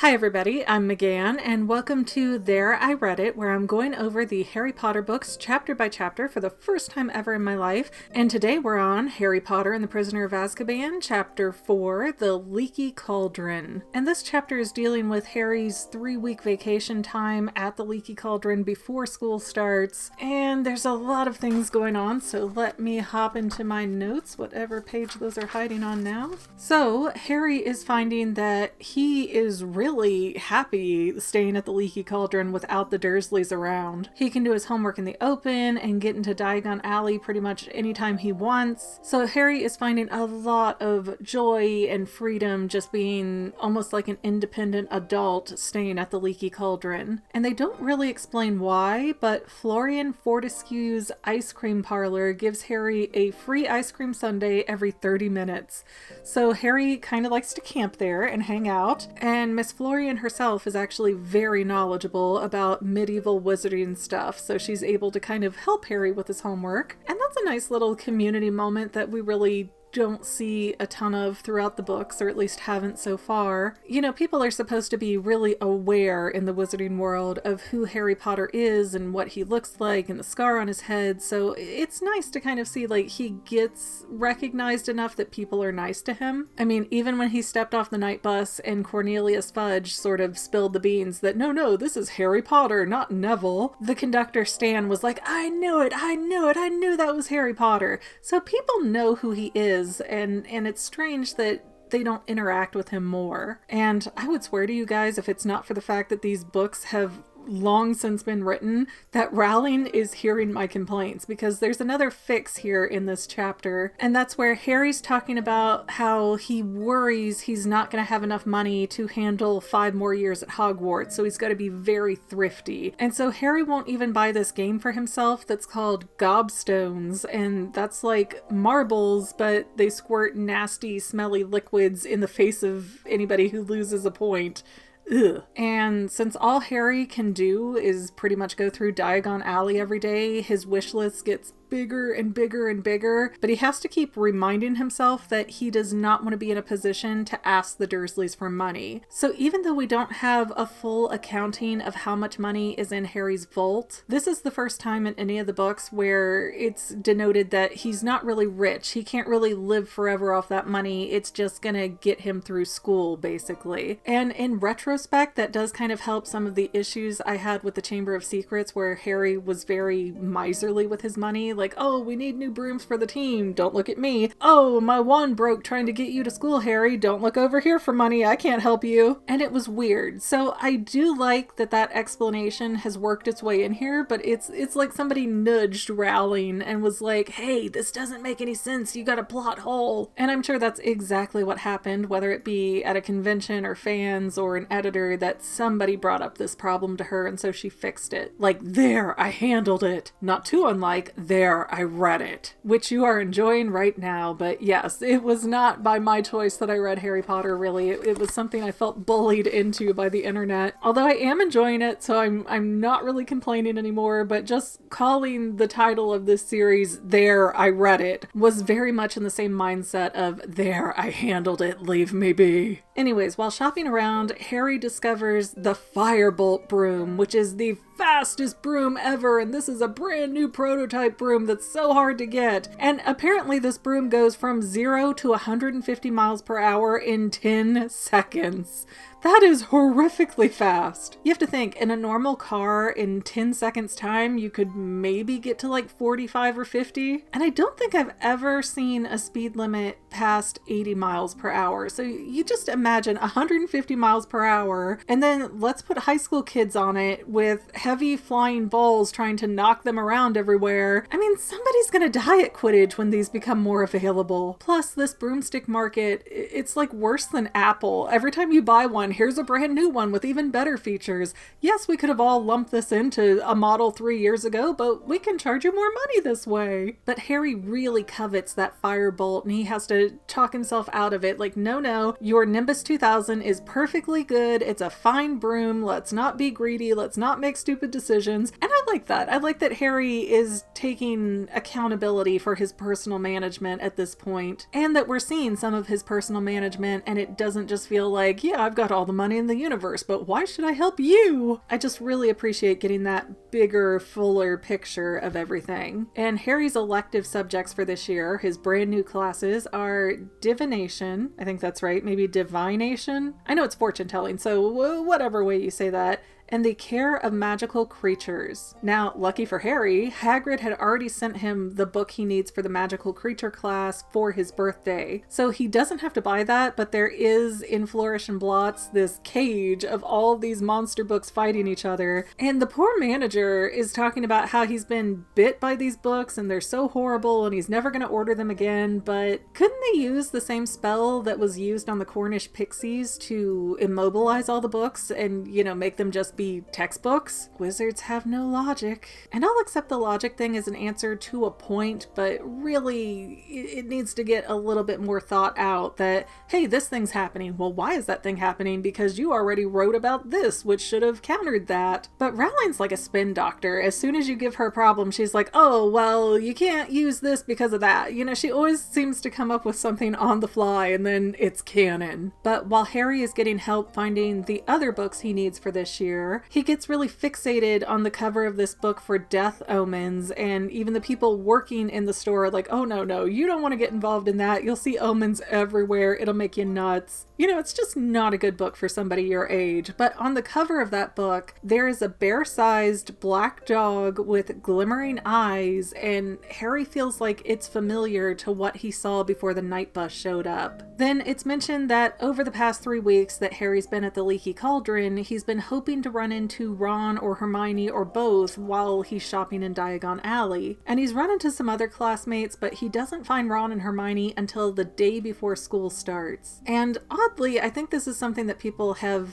Hi everybody, I'm McGann, and welcome to There I Read It, where I'm going over the Harry Potter books chapter by chapter for the first time ever in my life. And today we're on Harry Potter and the Prisoner of Azkaban, chapter 4, The Leaky Cauldron. And this chapter is dealing with Harry's 3-week vacation time at the Leaky Cauldron before school starts. And there's a lot of things going on, so let me hop into my notes, whatever page those are hiding on now. So, Harry is finding that he is really happy staying at the Leaky Cauldron without the Dursleys around. He can do his homework in the open and get into Diagon Alley pretty much anytime he wants. So Harry is finding a lot of joy and freedom just being almost like an independent adult staying at the Leaky Cauldron. And they don't really explain why, but Florian Fortescue's ice cream parlor gives Harry a free ice cream sundae every 30 minutes. So Harry kind of likes to camp there and hang out, and Miss Florian herself is actually very knowledgeable about medieval wizarding stuff, so she's able to kind of help Harry with his homework. And that's a nice little community moment that we really don't see a ton of throughout the books, or at least haven't so far. You know, people are supposed to be really aware in the wizarding world of who Harry Potter is and what he looks like and the scar on his head, so it's nice to kind of see like he gets recognized enough that people are nice to him. I mean, even when he stepped off the night bus and Cornelius Fudge sort of spilled the beans that no, this is Harry Potter, not Neville, the conductor Stan was like, I knew that was Harry Potter. So people know who he is. And it's strange that they don't interact with him more. And I would swear to you guys, if it's not for the fact that these books have long since been written, that Rowling is hearing my complaints, because there's another fix here in this chapter, and that's where Harry's talking about how he worries he's not going to have enough money to handle 5 more years at Hogwarts, so he's got to be very thrifty. And so Harry won't even buy this game for himself that's called Gobstones, and that's like marbles, but they squirt nasty, smelly liquids in the face of anybody who loses a point. Ugh. And since all Harry can do is pretty much go through Diagon Alley every day, his wish list gets bigger and bigger and bigger, but he has to keep reminding himself that he does not want to be in a position to ask the Dursleys for money. So even though we don't have a full accounting of how much money is in Harry's vault, this is the first time in any of the books where it's denoted that he's not really rich. He can't really live forever off that money. It's just gonna get him through school, basically. And in retrospect, that does kind of help some of the issues I had with the Chamber of Secrets, where Harry was very miserly with his money. Like, oh, we need new brooms for the team. Don't look at me. Oh, my wand broke trying to get you to school, Harry. Don't look over here for money. I can't help you. And it was weird. So I do like that explanation has worked its way in here, but it's like somebody nudged Rowling and was like, hey, this doesn't make any sense. You got a plot hole. And I'm sure that's exactly what happened, whether it be at a convention or fans or an editor, that somebody brought up this problem to her and so she fixed it. Like, there, I handled it. Not too unlike, there, I read it, which you are enjoying right now. But yes, it was not by my choice that I read Harry Potter, really. It was something I felt bullied into by the internet. Although I am enjoying it, so I'm not really complaining anymore, but just calling the title of this series There, I Read It was very much in the same mindset of there, I handled it, leave me be. Anyways, while shopping around, Harry discovers the Firebolt broom, which is the fastest broom ever, and this is a brand new prototype broom that's so hard to get. And apparently this broom goes from 0 to 150 miles per hour in 10 seconds. That is horrifically fast. You have to think, in a normal car, in 10 seconds time, you could maybe get to like 45 or 50. And I don't think I've ever seen a speed limit past 80 miles per hour. So you just imagine 150 miles per hour, and then let's put high school kids on it with heavy flying balls trying to knock them around everywhere. I mean, somebody's gonna die at Quidditch when these become more available. Plus, this broomstick market, it's like worse than Apple. Every time you buy one, here's a brand new one with even better features. Yes, we could have all lumped this into a model 3 years ago, but we can charge you more money this way. But Harry really covets that Firebolt, and he has to talk himself out of it. Like, no, your Nimbus Nimbus 2000 is perfectly good. It's a fine broom. Let's not be greedy. Let's not make stupid decisions. And I like that. I like that Harry is taking accountability for his personal management at this point, and that we're seeing some of his personal management, and it doesn't just feel like, yeah, I've got all the money in the universe, but why should I help you? I just really appreciate getting that bigger, fuller picture of everything. And Harry's elective subjects for this year, his brand new classes, are divination, I think that's right, maybe divination? I know it's fortune telling, so whatever way you say that, and the care of magical creatures. Now, lucky for Harry, Hagrid had already sent him the book he needs for the magical creature class for his birthday. So he doesn't have to buy that, but there is in Flourish and Blots this cage of all these monster books fighting each other. And the poor manager is talking about how he's been bit by these books and they're so horrible and he's never going to order them again. But couldn't they use the same spell that was used on the Cornish pixies to immobilize all the books and, make them just be textbooks? Wizards have no logic. And I'll accept the logic thing as an answer to a point, but really it needs to get a little bit more thought out that, hey, this thing's happening. Well, why is that thing happening? Because you already wrote about this, which should have countered that. But Rowling's like a spin doctor. As soon as you give her a problem, she's like, oh, well, you can't use this because of that. She always seems to come up with something on the fly and then it's canon. But while Harry is getting help finding the other books he needs for this year, he gets really fixated on the cover of this book for death omens, and even the people working in the store are like, oh no, you don't want to get involved in that. You'll see omens everywhere. It'll make you nuts. It's just not a good book for somebody your age. But on the cover of that book, there is a bear-sized black dog with glimmering eyes, and Harry feels like it's familiar to what he saw before the night bus showed up. Then it's mentioned that over the past 3 weeks that Harry's been at the Leaky Cauldron, he's been hoping to run into Ron or Hermione or both while he's shopping in Diagon Alley. And he's run into some other classmates, but he doesn't find Ron and Hermione until the day before school starts. And oddly, I think this is something that people have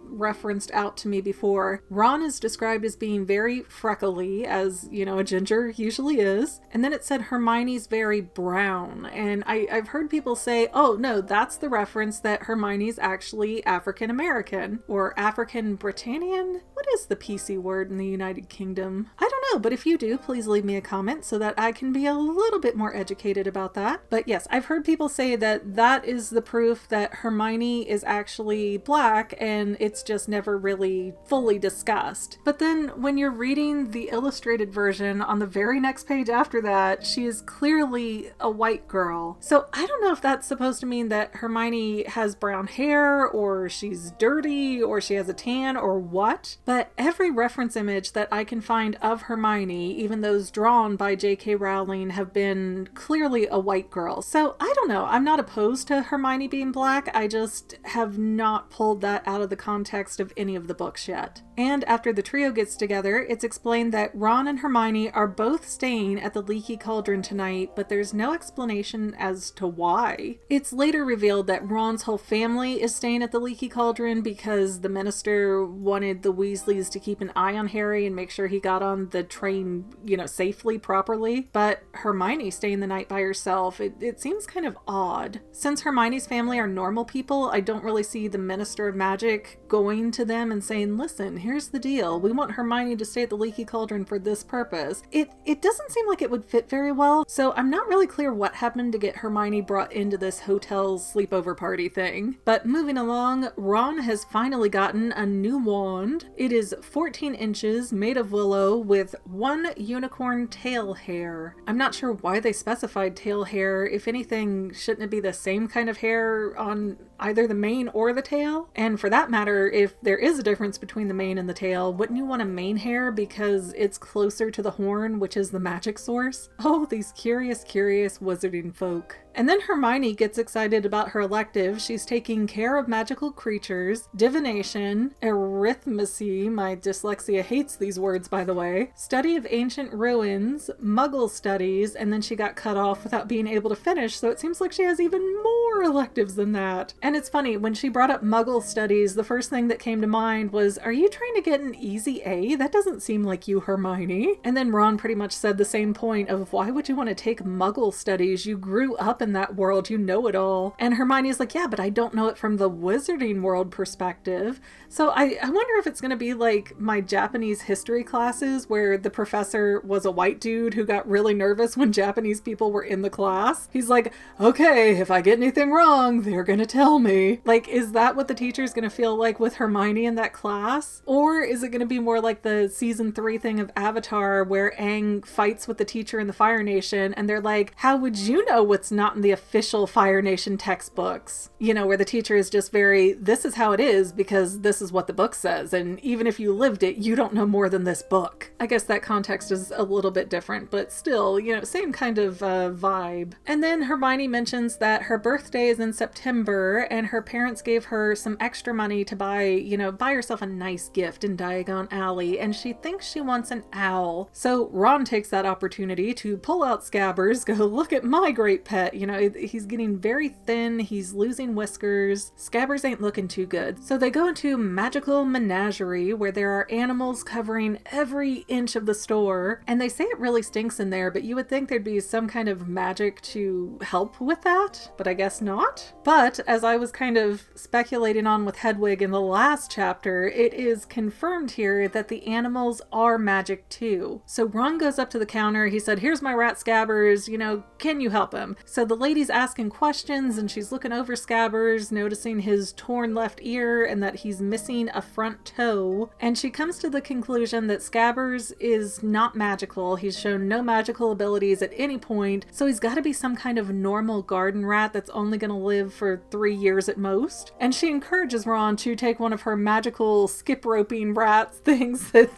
referenced out to me before. Ron is described as being very freckly, as, a ginger usually is. And then it said Hermione's very brown. And I've heard people say, oh no, that's the reference that Hermione's actually African American or African Britannian? What is the PC word in the United Kingdom? I don't know, but if you do, please leave me a comment so that I can be a little bit more educated about that. But yes, I've heard people say that that is the proof that Hermione is actually black and it's just never really fully discussed. But then when you're reading the illustrated version on the very next page after that, she is clearly a white girl. So I don't know if that's supposed to mean that Hermione has brown hair or she's dirty or she has a tan or what, but every reference image that I can find of Hermione, even those drawn by J.K. Rowling, have been clearly a white girl. So I don't know. I'm not opposed to Hermione being black. I just have not pulled that out of the context of any of the books yet. And after the trio gets together, it's explained that Ron and Hermione are both staying at the Leaky Cauldron tonight, but there's no explanation as to why. It's later revealed that Ron's whole family is staying at the Leaky Cauldron because the minister wanted the Weasleys to keep an eye on Harry and make sure he got on the train, safely, properly. But Hermione staying the night by herself, it seems kind of odd. Since Hermione's family are normal people, I don't really see the Minister of Magic going to them and saying, listen, here's the deal. We want Hermione to stay at the Leaky Cauldron for this purpose. It doesn't seem like it would fit very well, so I'm not really clear what happened to get Hermione brought into this hotel sleepover party thing. But moving along, Ron has finally gotten a new wand. It is 14 inches, made of willow, with 1 unicorn tail hair. I'm not sure why they specified tail hair. If anything, shouldn't it be the same kind of hair on either the mane or the tail? And for that matter, if there is a difference between the mane and the tail, wouldn't you want a mane hair because it's closer to the horn, which is the magic source? Oh, these curious wizarding folk. And then Hermione gets excited about her elective. She's taking care of magical creatures, divination, arithmancy, my dyslexia hates these words by the way, study of ancient ruins, muggle studies, and then she got cut off without being able to finish, so it seems like she has even more more electives than that. And it's funny, when she brought up Muggle studies, the first thing that came to mind was, are you trying to get an easy A? That doesn't seem like you, Hermione. And then Ron pretty much said the same point of, why would you want to take Muggle studies? You grew up in that world, you know it all. And Hermione's like, yeah, but I don't know it from the wizarding world perspective. So I wonder if it's going to be like my Japanese history classes where the professor was a white dude who got really nervous when Japanese people were in the class. He's like, okay, if I get anything wrong, they're going to tell me. Like, is that what the teacher's going to feel like with Hermione in that class? Or is it going to be more like the season 3 thing of Avatar where Aang fights with the teacher in the Fire Nation and they're like, how would you know what's not in the official Fire Nation textbooks? You know, where the teacher is just very, this is how it is because this is what the book says. And even if you lived it, you don't know more than this book. I guess that context is a little bit different, but still, you know, same kind of vibe. And then Hermione mentions that her birthday is in September and her parents gave her some extra money to buy herself a nice gift in Diagon Alley, and she thinks she wants an owl. So Ron takes that opportunity to pull out Scabbers, go, look at my great pet. You know, he's getting very thin, he's losing whiskers. Scabbers ain't looking too good. So they go into Magical Menagerie where there are animals covering every inch of the store, and they say it really stinks in there, but you would think there'd be some kind of magic to help with that, but I guess not. But as I was kind of speculating on with Hedwig in the last chapter, it is confirmed here that the animals are magic too. So Ron goes up to the counter, he said, here's my rat Scabbers, you know, can you help him? So the lady's asking questions and she's looking over Scabbers, noticing his torn left ear and that he's missing a front toe, and she comes to the conclusion that Scabbers is not magical. He's shown no magical abilities at any point, so he's got to be some kind of normal garden rat that's only going to live for 3 years at most. And she encourages Ron to take one of her magical skip roping rats things that,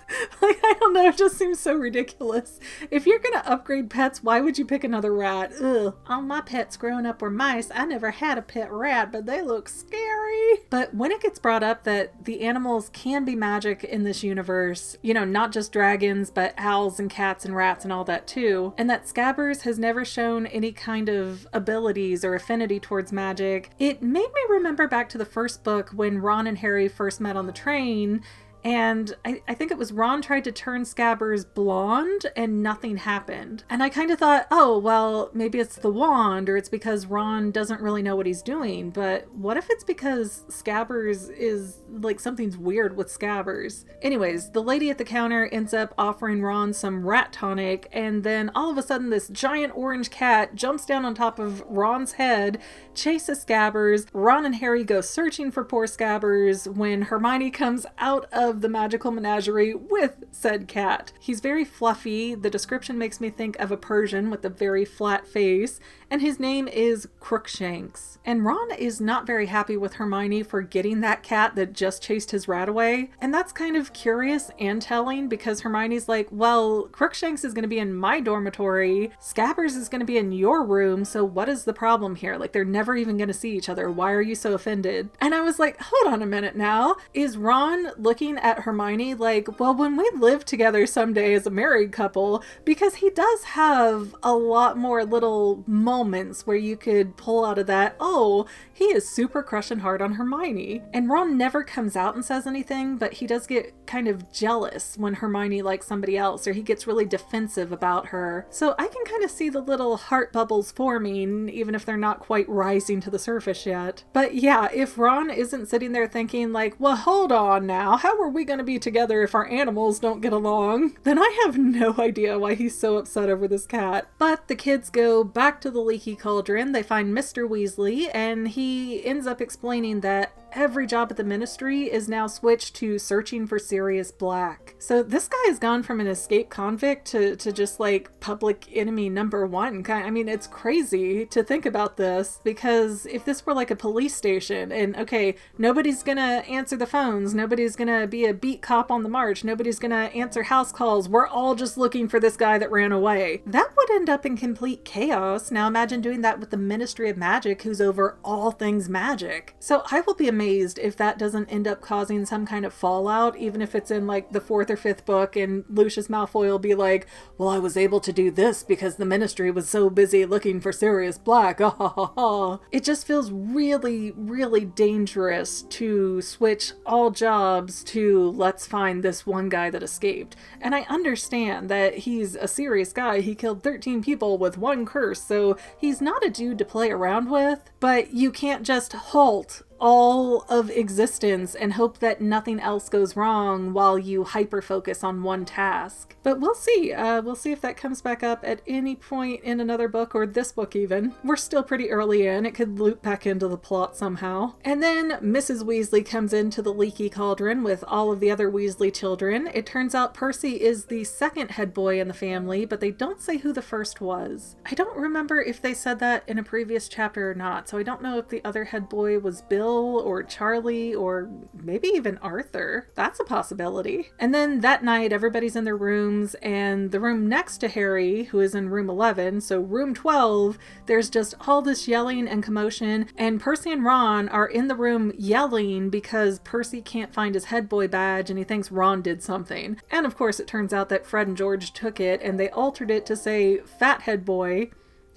like, I don't know, it just seems so ridiculous. If you're going to upgrade pets, why would you pick another rat? Ugh, all my pets growing up were mice. I never had a pet rat, but they look scary. But when it gets brought up that the animals can be magic in this universe, you know, not just dragons, but owls and cats and rats and all that too, and that Scabbers has never shown any kind of abilities or affinity towards magic, it made me remember back to the first book when Ron and Harry first met on the train. And I think it was Ron tried to turn Scabbers blonde and nothing happened. And I kind of thought, oh, well, maybe it's the wand or it's because Ron doesn't really know what he's doing. But what if it's because Scabbers is like something's weird with Scabbers? Anyways, the lady at the counter ends up offering Ron some rat tonic. And then all of a sudden this giant orange cat jumps down on top of Ron's head, chases Scabbers. Ron and Harry go searching for poor Scabbers when Hermione comes out of the Magical Menagerie with said cat. He's very fluffy. The description makes me think of a Persian with a very flat face, and his name is Crookshanks. And Ron is not very happy with Hermione for getting that cat that just chased his rat away. And that's kind of curious and telling because Hermione's like, well, Crookshanks is going to be in my dormitory, Scabbers is going to be in your room, so what is the problem here? Like, they're never even going to see each other. Why are you so offended? And I was like, hold on a minute now. Is Ron looking at Hermione like, well, when we live together someday as a married couple, because he does have a lot more little moments where you could pull out of that, oh, he is super crushing hard on Hermione. And Ron never comes out and says anything, but he does get kind of jealous when Hermione likes somebody else, or he gets really defensive about her. So I can kind of see the little heart bubbles forming, even if they're not quite rising to the surface yet. But yeah, if Ron isn't sitting there thinking like, well, hold on now, how are we going to be together if our animals don't get along? Then I have no idea why he's so upset over this cat. But the kids go back to the Leaky Cauldron. They find Mr. Weasley, and he ends up explaining that every job at the Ministry is now switched to searching for Sirius Black. So this guy has gone from an escaped convict to just like public enemy #1. I mean, it's crazy to think about this, because if this were like a police station and okay, nobody's gonna answer the phones, nobody's gonna be a beat cop on the march, nobody's gonna answer house calls, we're all just looking for this guy that ran away, that would end up in complete chaos. Now imagine doing that with the Ministry of Magic, who's over all things magic. So I will be amazed if that doesn't end up causing some kind of fallout, even if it's in like the 4th or 5th book and Lucius Malfoy will be like, well, I was able to do this because the Ministry was so busy looking for Sirius Black. It just feels really, really dangerous to switch all jobs to let's find this one guy that escaped. And I understand that he's a serious guy. He killed 13 people with one curse, so he's not a dude to play around with, but you can't just halt all of existence and hope that nothing else goes wrong while you hyper focus on one task. But we'll see. We'll see if that comes back up at any point in another book, or this book even. We're still pretty early in. It could loop back into the plot somehow. And then Mrs. Weasley comes into the Leaky Cauldron with all of the other Weasley children. It turns out Percy is the second head boy in the family, but they don't say who the first was. I don't remember if they said that in a previous chapter or not, so I don't know if the other head boy was Bill or Charlie or maybe even Arthur. That's a possibility. And then that night everybody's in their rooms, and the room next to Harry, who is in room 11, so room 12, there's just all this yelling and commotion, and Percy and Ron are in the room yelling because Percy can't find his head boy badge and he thinks Ron did something. And of course it turns out that Fred and George took it and they altered it to say fat head boy.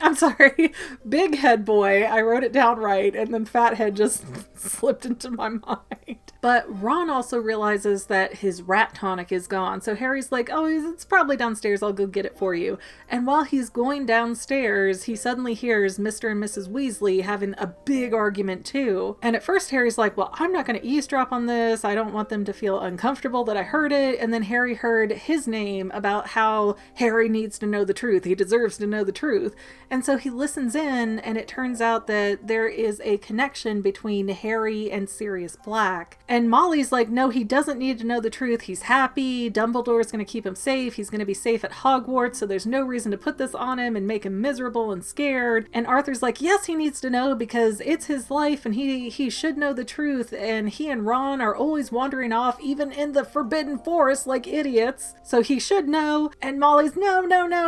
I'm sorry, big head boy. I wrote it down right, and then fathead just slipped into my mind. But Ron also realizes that his rat tonic is gone, so Harry's like, oh, it's probably downstairs, I'll go get it for you. And while he's going downstairs, he suddenly hears Mr. and Mrs. Weasley having a big argument too. And at first Harry's like, well, I'm not going to eavesdrop on this, I don't want them to feel uncomfortable that I heard it. And then Harry heard his name about how Harry needs to know the truth, he deserves to know the truth. And so he listens in, and it turns out that there is a connection between Harry and Sirius Black. And Molly's like, no, he doesn't need to know the truth. He's happy. Dumbledore's going to keep him safe. He's going to be safe at Hogwarts, so there's no reason to put this on him and make him miserable and scared. And Arthur's like, yes, he needs to know because it's his life and he should know the truth. And he and Ron are always wandering off, even in the Forbidden Forest, like idiots. So he should know. And Molly's, no,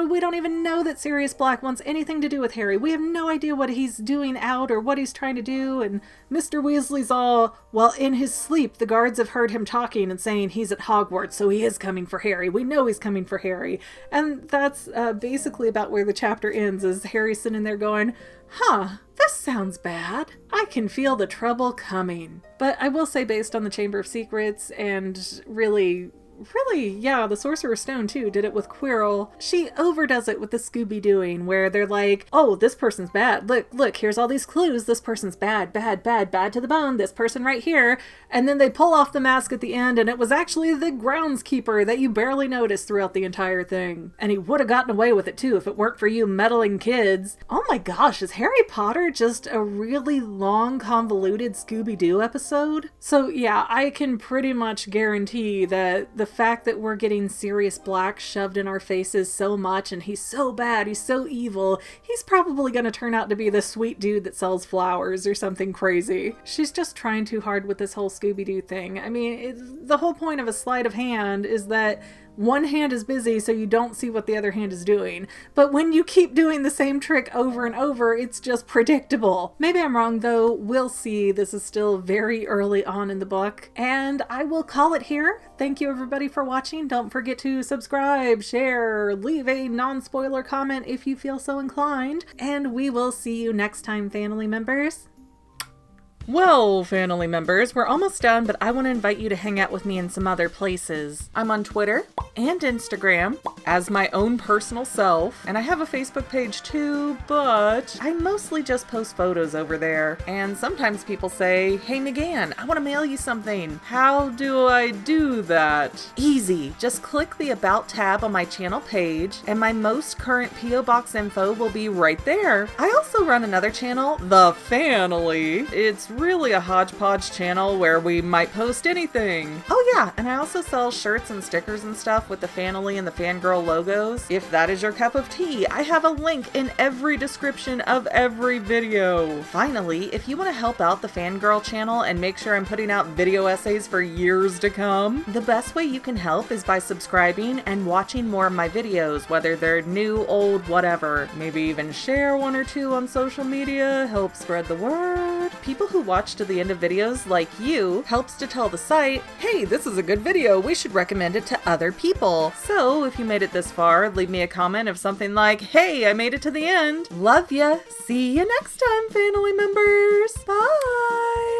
we don't even know that Sirius Black wants anything to do with Harry. We have no idea what he's doing out or what he's trying to do. And Mr. Weasley's all, well, in his sleep, the guards have heard him talking and saying he's at Hogwarts, so he is coming for Harry. We know he's coming for Harry. And that's basically about where the chapter ends, is Harry sitting there going, this sounds bad. I can feel the trouble coming. But I will say, based on the Chamber of Secrets and really, yeah, the Sorcerer's Stone too did it with Quirrell. She overdoes it with the Scooby-Dooing, where they're like, oh, this person's bad. Look, here's all these clues. This person's bad to the bone. This person right here. And then they pull off the mask at the end, and it was actually the groundskeeper that you barely noticed throughout the entire thing. And he would have gotten away with it too if it weren't for you meddling kids. Oh my gosh, is Harry Potter just a really long, convoluted Scooby-Doo episode? So yeah, I can pretty much guarantee that the fact that we're getting Sirius Black shoved in our faces so much, and he's so bad, he's so evil, he's probably going to turn out to be the sweet dude that sells flowers or something crazy. She's just trying too hard with this whole Scooby-Doo thing. I mean, the whole point of a sleight of hand is that one hand is busy so you don't see what the other hand is doing. But when you keep doing the same trick over and over, it's just predictable. Maybe I'm wrong though. We'll see. This is still very early on in the book. And I will call it here. Thank you everybody for watching. Don't forget to subscribe, share, leave a non-spoiler comment if you feel so inclined. And we will see you next time, family members. Well, family members, we're almost done, but I want to invite you to hang out with me in some other places. I'm on Twitter and Instagram as my own personal self, and I have a Facebook page too, but I mostly just post photos over there. And sometimes people say, hey McGann, I want to mail you something. How do I do that? Easy. Just click the About tab on my channel page, and my most current P.O. Box info will be right there. I also run another channel, The Family. It's really a hodgepodge channel where we might post anything. Oh yeah, and I also sell shirts and stickers and stuff with the Fanily and the Fangirl logos. If that is your cup of tea, I have a link in every description of every video. Finally, if you want to help out the Fangirl channel and make sure I'm putting out video essays for years to come, the best way you can help is by subscribing and watching more of my videos, whether they're new, old, whatever. Maybe even share one or two on social media, help spread the word. People who watch to the end of videos like you helps to tell the site, hey, this is a good video, we should recommend it to other people. So if you made it this far, leave me a comment of something like, hey, I made it to the end. Love ya. See you next time, family members. Bye.